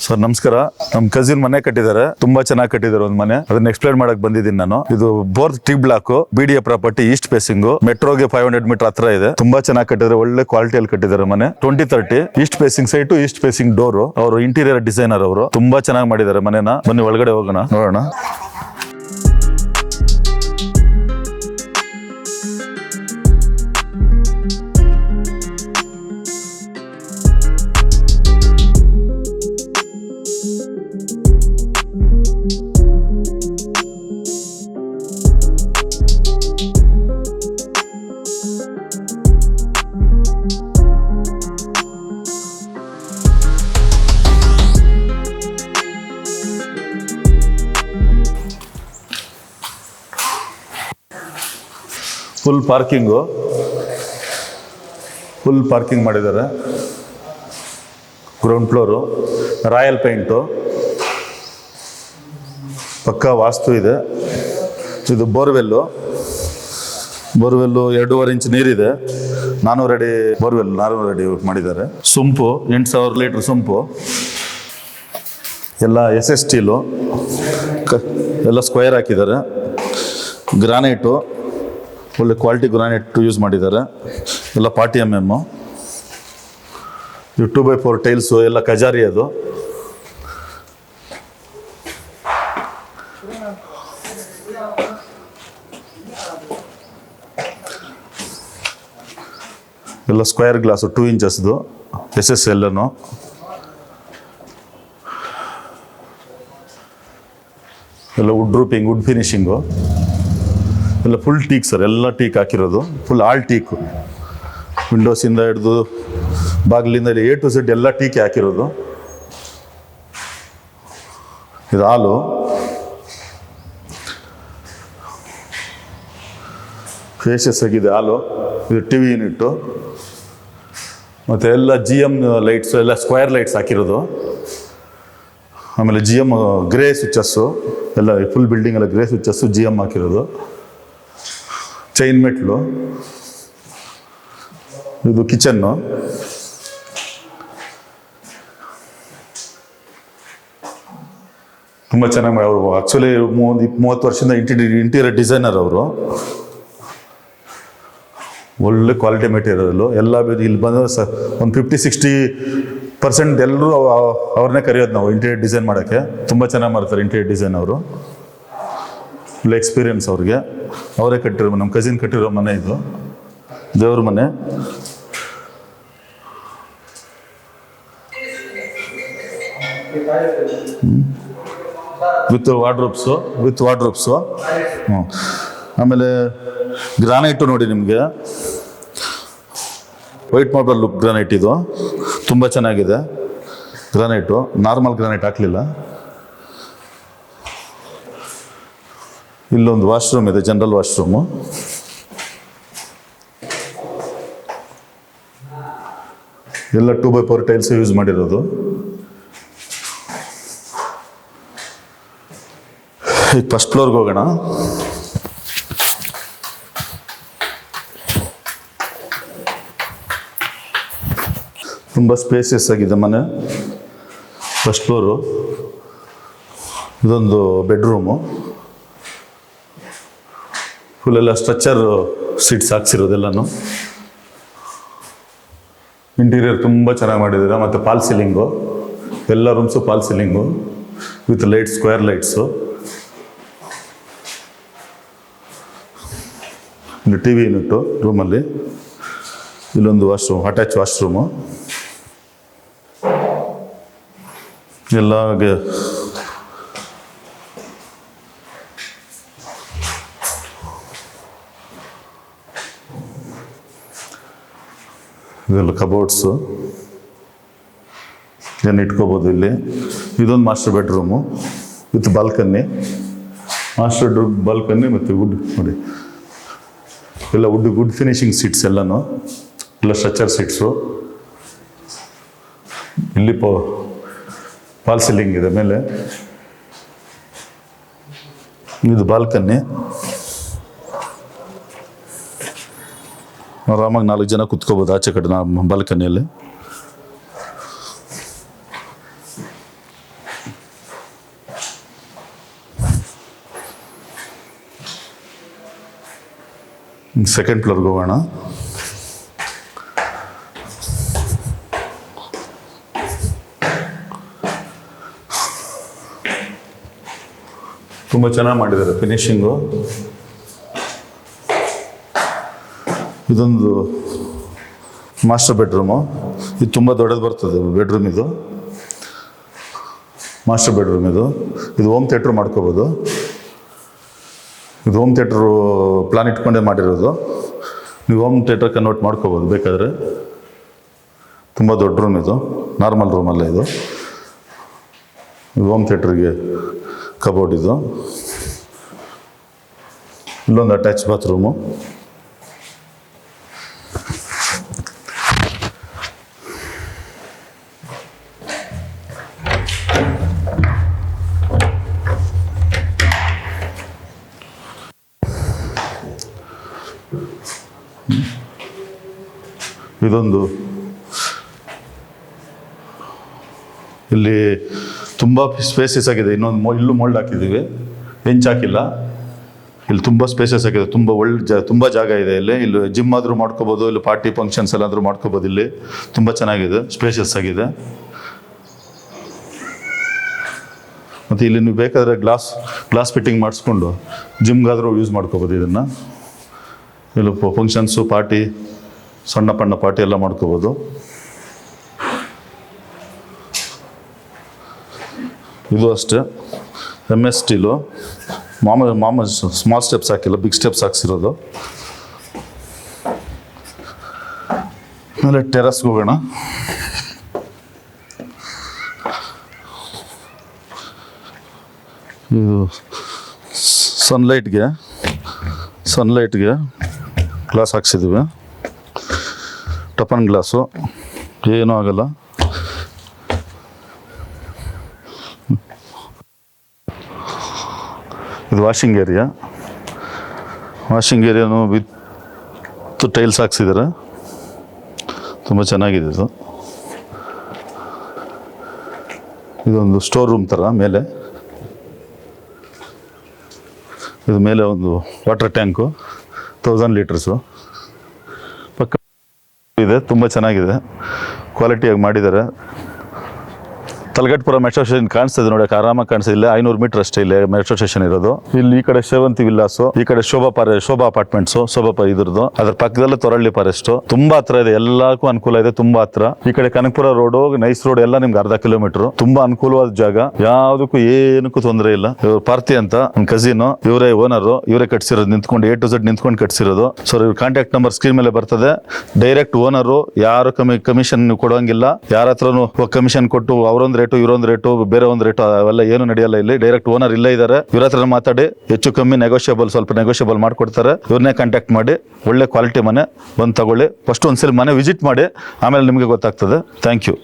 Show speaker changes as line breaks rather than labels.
Sir ನಮಸ್ಕಾರ. ನಮ್ cousin ಮನೆ ಕಟ್ಟಿದ್ದಾರೆ, ತುಂಬಾ ಚೆನ್ನಾಗಿ ಕಟ್ಟಿದ್ದಾರೆ ಒಂದು ಮನೆ. ಅದನ್ನ ಎಕ್ಸ್ಪ್ಲೈನ್ ಮಾಡಕ್ ಬಂದಿದ್ದೀನಿ ನಾನು. ಇದು fourth T block, BDA property, east facing, ಮೆಟ್ರೋಗೆ 500 ಮೀಟರ್ ಹತ್ರ ಇದೆ. ತುಂಬಾ ಚೆನ್ನಾಗಿ ಕಟ್ಟಿದ್ದಾರೆ, ಒಳ್ಳೆ ಕ್ವಾಲಿಟಿಯಲ್ಲಿ ಕಟ್ಟಿದ್ದಾರೆ ಮನೆ. 2030 East facing site, East facing door. ಅವರು ಇಂಟೀರಿಯರ್ ಡಿಸೈನರ್, ಅವರು ತುಂಬಾ ಚೆನ್ನಾಗಿ ಮಾಡಿದ್ದಾರೆ ಮನೆನ. ಬನ್ನಿ ಒಳಗಡೆ ಹೋಗೋಣ, ನೋಡೋಣ. ಫುಲ್ ಪಾರ್ಕಿಂಗ್ ಮಾಡಿದ್ದಾರೆ. ಗ್ರೌಂಡ್ ಫ್ಲೋರು, ರಾಯಲ್ ಪೇಂಟು, ಪಕ್ಕಾ ವಾಸ್ತು ಇದೆ. ಇದು ಬೋರ್ವೆಲ್ಲು 2.5 ಇಂಚ್ ನೀರಿದೆ. 400 ಅಡಿ ಬೋರ್ವೆಲ್, 400 ಅಡಿ ಮಾಡಿದ್ದಾರೆ. ಸುಂಪು 8000 ಲೀಟ್ರ್ ಸುಂಪು, ಎಲ್ಲ SS ಸ್ಟೀಲು, ಎಲ್ಲ ಸ್ಕ್ವೇರ್ ಹಾಕಿದ್ದಾರೆ. ಗ್ರಾನೈಟು, ಒಳ್ಳೆ ಕ್ವಾಲಿಟಿ ಗ್ರಾನೈಟ್ ಯೂಸ್ ಮಾಡಿದ್ದಾರೆ. ಎಲ್ಲ 40 mm. ಇದು 2x4 ಟೈಲ್ಸು, ಎಲ್ಲ ಕಜಾರಿ. ಅದು ಎಲ್ಲ ಸ್ಕ್ವೇರ್ ಗ್ಲಾಸು 2 ಇಂಚಸ್ದು SS ಎಲ್ಲನು. ಎಲ್ಲ ವುಡ್ ರೂಪಿಂಗ್, ವುಡ್ ಫಿನಿಶಿಂಗು, ಎಲ್ಲ ಫುಲ್ ಟೀಕ್ ಸರ್. ಎಲ್ಲ ಟೀಕ್ ಹಾಕಿರೋದು, ಫುಲ್ ಆಲ್ ಟೀಕು. ವಿಂಡೋಸಿಂದ ಹಿಡಿದು ಬಾಗಿಲಿಂದ A to Z ಎಲ್ಲ ಟೀಕೆ ಹಾಕಿರೋದು. ಇದು ಹಾಲು, ಫೇಷಸ್ ಆಗಿದೆ ಹಾಲು. ಇದು TV ಯೂನಿಟ್ಟು, ಮತ್ತು ಎಲ್ಲ GM ಲೈಟ್ಸು, ಎಲ್ಲ ಸ್ಕ್ವೇರ್ ಲೈಟ್ಸ್ ಹಾಕಿರೋದು. ಆಮೇಲೆ GM ಗ್ರೇ ಸ್ವಿಚಸ್ಸು, ಎಲ್ಲ ಫುಲ್ ಬಿಲ್ಡಿಂಗ್ ಎಲ್ಲ ಗ್ರೇ ಸ್ವಿಚಸ್ಸು, GM ಹಾಕಿರೋದು. ಚೈನ್ ಮೆಟ್ಲು, ಇದು ಕಿಚನ್ನು. ತುಂಬ ಚೆನ್ನಾಗಿ ಅವರು ಆ್ಯಕ್ಚುಲಿ 30 ವರ್ಷದಿಂದ ಇಂಟೀರಿಯರ್ ಡಿಸೈನರ್ ಅವರು. ಒಳ್ಳೆ ಕ್ವಾಲಿಟಿ ಮೆಟೀರಿಯಲ್ಲು ಎಲ್ಲ. ಇಲ್ಲಿ ಬಂದ ಒಂದು 50-60% ಎಲ್ಲರೂ ಅವ್ರನ್ನೇ ಕರೆಯೋದು ನಾವು ಇಂಟೀರಿಯರ್ ಡಿಸೈನ್ ಮಾಡೋಕ್ಕೆ. ತುಂಬ ಚೆನ್ನಾಗಿ ಮಾಡ್ತಾರೆ ಇಂಟೀರಿಯರ್ ಡಿಸೈನ್ ಅವರು. ಒಳ್ಳೆ ಎಕ್ಸ್ಪೀರಿಯನ್ಸ್ ಅವ್ರಿಗೆ. ಅವರೇ ಕಟ್ಟಿರೋ, ನಮ್ಮ ಕಸಿನ್ ಕಟ್ಟಿರೋ ಮನೆ ಇದು, ದೇವ್ರ ಮನೆ. With wardrobes. ಆಮೇಲೆ ಗ್ರಾನೈಟು ನೋಡಿ, ನಿಮಗೆ ವೈಟ್ ಮಾರ್ಬಲ್ ಲುಕ್ ಗ್ರಾನೈಟ್ ಇದು. ತುಂಬ ಚೆನ್ನಾಗಿದೆ ಗ್ರಾನೈಟು, ನಾರ್ಮಲ್ ಗ್ರಾನೈಟ್ ಹಾಕಲಿಲ್ಲ. ಇಲ್ಲೊಂದು ವಾಶ್ರೂಮ್ ಇದೆ, ಜನರಲ್ ವಾಶ್ರೂಮು. ಎಲ್ಲ 2x4 ಟೈಲ್ಸ್ ಯೂಸ್ ಮಾಡಿರೋದು. ಈಗ ಫಸ್ಟ್ ಫ್ಲೋರ್ಗೆ ಹೋಗೋಣ. ತುಂಬ ಸ್ಪೇಸಿಯಸ್ ಆಗಿದೆ ಮನೆ. ಫಸ್ಟ್ ಫ್ಲೋರು, ಇದೊಂದು ಬೆಡ್ರೂಮು. ಫುಲ್ಲೆಲ್ಲ ಸ್ಟ್ರಕ್ಚರ್ ಸೀಟ್ಸ್ ಹಾಕ್ಸಿರೋದೆಲ್ಲನೂ. ಇಂಟೀರಿಯರ್ ತುಂಬ ಚೆನ್ನಾಗಿ ಮಾಡಿದ್ದೀರಾ. ಮತ್ತು ಪಾಲ್ ಸೀಲಿಂಗು, ಎಲ್ಲ rooms false ceiling with light, square lights. ಇಲ್ಲಿ TV ಯೂನಿಟ್ಟು ರೂಮಲ್ಲಿ. ಇಲ್ಲೊಂದು ವಾಶ್ರೂಮ್, ಅಟ್ಯಾಚ್ ವಾಶ್ರೂಮು. ಎಲ್ಲ ಇದೆಲ್ಲ ಕಬೋರ್ಡ್ಸು, ಏನು ಇಟ್ಕೋಬೋದು ಇಲ್ಲಿ. ಇದೊಂದು ಮಾಸ್ಟರ್ ಬೆಡ್ರೂಮು ವಿತ್ ಬಾಲ್ಕನ್ನಿ. ಬಾಲ್ಕನ್ನಿ ಮತ್ತು ವುಡ್ ನೋಡಿ, ಎಲ್ಲ ವುಡ್ ಫಿನಿಶಿಂಗ್ ಸೀಟ್ಸ್ ಎಲ್ಲನೂ. ಎಲ್ಲ ಸ್ಟ್ರಕ್ಚರ್ ಸೀಟ್ಸು. ಇಲ್ಲಿ ಫಾಲ್ ಸೀಲಿಂಗ್ ಇದೆ ಮೇಲೆ. ಇದು ಬಾಲ್ಕನ್ನಿ. ಆರಾಮಾಗಿ 4 ಜನ ಕುತ್ಕೋಬೋದು ಆಚೆ ಕಡೆ ಬಾಲ್ಕನಿಯಲ್ಲಿ. ಸೆಕೆಂಡ್ ಫ್ಲೋರ್ಗೆ ಹೋಗೋಣ. ತುಂಬ ಚೆನ್ನಾಗಿ ಮಾಡಿದ್ದಾರೆ ಫಿನಿಶಿಂಗು. ಇದೊಂದು ಮಾಸ್ಟರ್ ಬೆಡ್ರೂಮು. ಇದು ತುಂಬ ದೊಡ್ಡದು ಬರ್ತದೆ ಬೆಡ್ರೂಮ್. ಇದು ಮಾಸ್ಟರ್ ಬೆಡ್ರೂಮ್. ಇದು ಹೋಮ್ ಥಿಯೇಟ್ರ್ ಮಾಡ್ಕೋಬೋದು. ಇದು ಹೋಮ್ ಥಿಯೇಟ್ರು ಪ್ಲಾನ್ ಇಟ್ಕೊಂಡೇ ಮಾಡಿರೋದು. ನೀವು ಹೋಮ್ ಥಿಯೇಟ್ರ್ ಕನ್ವರ್ಟ್ ಮಾಡ್ಕೋಬೋದು ಬೇಕಾದರೆ. ತುಂಬ ದೊಡ್ಡ ರೂಮ್ ಇದು, ನಾರ್ಮಲ್ ರೂಮಲ್ಲ ಇದು. ಹೋಮ್ ಥಿಯೇಟ್ರಿಗೆ ಕಬೋರ್ಡ್ ಇದು. ಇಲ್ಲೊಂದು ಅಟ್ಯಾಚ್ ಬಾತ್ರೂಮು. ಇದೊಂದು ಇಲ್ಲಿ ತುಂಬ ಸ್ಪೇಸಸ್ ಆಗಿದೆ. ಇನ್ನೊಂದು ಇಲ್ಲೂ ಮೋಲ್ಡ್ ಹಾಕಿದ್ದೀವಿ, ಹೆಂಚ್ ಹಾಕಿಲ್ಲ. ಇಲ್ಲಿ ತುಂಬ ಸ್ಪೇಸಸ್ ಆಗಿದೆ, ತುಂಬ ತುಂಬ ಜಾಗ ಇದೆ. ಇಲ್ಲಿ ಜಿಮ್ ಆದರೂ ಮಾಡ್ಕೋಬೋದು, ಇಲ್ಲಿ ಪಾರ್ಟಿ ಫಂಕ್ಷನ್ಸ್ ಎಲ್ಲಾದರೂ ಮಾಡ್ಕೋಬೋದು. ಇಲ್ಲಿ ತುಂಬ ಚೆನ್ನಾಗಿದೆ, ಸ್ಪೇಷಸ್ ಆಗಿದೆ. ಮತ್ತು ಇಲ್ಲಿ ನೀವು ಬೇಕಾದರೆ ಗ್ಲಾಸ್ ಫಿಟ್ಟಿಂಗ್ ಮಾಡಿಸ್ಕೊಂಡು ಜಿಮ್ಗಾದರೂ ಯೂಸ್ ಮಾಡ್ಕೋಬೋದು ಇದನ್ನು. ಇಲ್ಲಿ ಫಂಕ್ಷನ್ಸು, ಪಾರ್ಟಿ, ಸಣ್ಣ ಪಣ್ಣ ಪಾರ್ಟಿ ಎಲ್ಲ ಮಾಡ್ಕೋಬೋದು. ಇದು ಅಷ್ಟೇ MS ಸ್ಟೀಲು. ಮಾಮೂಲಿ ಸ್ಮಾಲ್ ಸ್ಟೆಪ್ಸ್ ಹಾಕಿಲ್ಲ, ಬಿಗ್ ಸ್ಟೆಪ್ಸ್ ಹಾಕ್ಸಿರೋದು. ಆಮೇಲೆ ಟೆರಸ್ಗೆ ಹೋಗೋಣ. ಇದು ಸನ್ಲೈಟ್ಗೆ ಗ್ಲಾಸ್ ಹಾಕ್ಸಿದ್ದೀವಿ. ಟಪನ್ ಗ್ಲಾಸು, ಏನೂ ಆಗಲ್ಲ. ಇದು ವಾಷಿಂಗ್ ಏರಿಯಾನು ವಿತ್ ಟೈಲ್ಸ್ ಹಾಕ್ಸಿದ್ದಾರೆ. ತುಂಬ ಚೆನ್ನಾಗಿದೆ ಇದು. ಇದೊಂದು ಸ್ಟೋರ್ ರೂಮ್ ಥರ ಮೇಲೆ. ಇದು ಮೇಲೆ ಒಂದು ವಾಟರ್ ಟ್ಯಾಂಕು 1000 ಲೀಟರ್ಸು ಪಕ್ಕ ಇದೆ. ತುಂಬ ಚೆನ್ನಾಗಿದೆ, ಕ್ವಾಲಿಟಿಯಾಗಿ ಮಾಡಿದ್ದಾರೆ. ತಲಗಟ್ಪುರ ಮೆಟ್ರೋ ಸ್ಟೇಷನ್ ಕಾಣಿಸ್ತದೆ ನೋಡಕ್ಕೆ, ಆರಾಮಾಗಿ ಕಾಣಿಸ್ತದೆ. ಇಲ್ಲ 500 ಮೀಟರ್ ಅಷ್ಟೇ ಇಲ್ಲಿ ಮೆಟ್ರೋ ಸ್ಟೇಷನ್ ಇರೋದು. ಇಲ್ಲಿ ಈ ಕಡೆ ಸೇವಂತಿ ವಿಲ್ಲಾಸು, ಈ ಕಡೆ ಶೋಭಾ ಅಪಾರ್ಟ್ಮೆಂಟ್ಸು, ಇದ್ರದ್ದು. ಅದ್ರ ಪಕ್ಕದಲ್ಲೇ ತೊರಳ್ಳಿ ಫಾರೆಸ್ಟ್. ತುಂಬಾ ಹತ್ರ ಇದೆ, ಎಲ್ಲಕ್ಕೂ ಅನುಕೂಲ ಇದೆ, ತುಂಬಾ ಹತ್ರ. ಈ ಕಡೆ ಕನಕಪುರ ರೋಡು, ನೈಸ್ ರೋಡ್ ಎಲ್ಲ ನಿಮ್ಗೆ 1/2 ಕಿಲೋಮೀಟರ್. ತುಂಬಾ ಅನುಕೂಲವಾದ ಜಾಗ, ಯಾವುದಕ್ಕೂ ಏನಕ್ಕೂ ತೊಂದರೆ ಇಲ್ಲ. ಇವ್ರು ಪಾರ್ಥಿ ಅಂತ ನನ್ನ ಕಸಿನ್, ಇವರೇ ಓನರು, ಇವರೇ ಕಟ್ಸಿರೋದು, ನಿಂತ್ಕೊಂಡು A to Z ನಿಂತ್ಕೊಂಡು ಕಟ್ಸಿರೋದು. ಸೊ ಇವ್ರ ಕಾಂಟ್ಯಾಕ್ಟ್ ನಂಬರ್ ಸ್ಕ್ರೀನ್ ಮೇಲೆ ಬರ್ತದೆ. ಡೈರೆಕ್ಟ್ ಓನರು, ಯಾರು ಕಮಿಷನ್ ಕೊಡೋಂಗಿಲ್ಲ. ಯಾರ ಹತ್ರನು ಕಮಿಷನ್ ಕೊಟ್ಟು ಅವರೊಂದು ರೇಟು ಇವರೊಂದು ರೇಟು ಬೇರೆ ಒಂದು ರೇಟು ಅವೆಲ್ಲ ಏನು ನಡೆಯಲ್ಲ. ಇಲ್ಲಿ ಡೈರೆಕ್ಟ್ ಓನರ್ ಇಲ್ಲೇ ಇದ್ದಾರೆ. ಇವ್ರ ಹತ್ರ ಮಾತಾಡಿ ಹೆಚ್ಚು ಕಮ್ಮಿ ಸ್ವಲ್ಪ ನೆಗೋಷಿಯಬಲ್ ಮಾಡ್ಕೊಡ್ತಾರೆ. ಇವ್ರನ್ನೇ ಕಾಂಟ್ಯಾಕ್ಟ್ ಮಾಡಿ ಒಳ್ಳೆ ಕ್ವಾಲಿಟಿ ಮನೆ ಬಂದು ತಗೊಳ್ಳಿ. ಫಸ್ಟ್ ಒಂದ್ಸಲಿ ಮನೆ ವಿಸಿಟ್ ಮಾಡಿ, ಆಮೇಲೆ ನಿಮಗೆ ಗೊತ್ತಾಗ್ತದೆ. Thank you.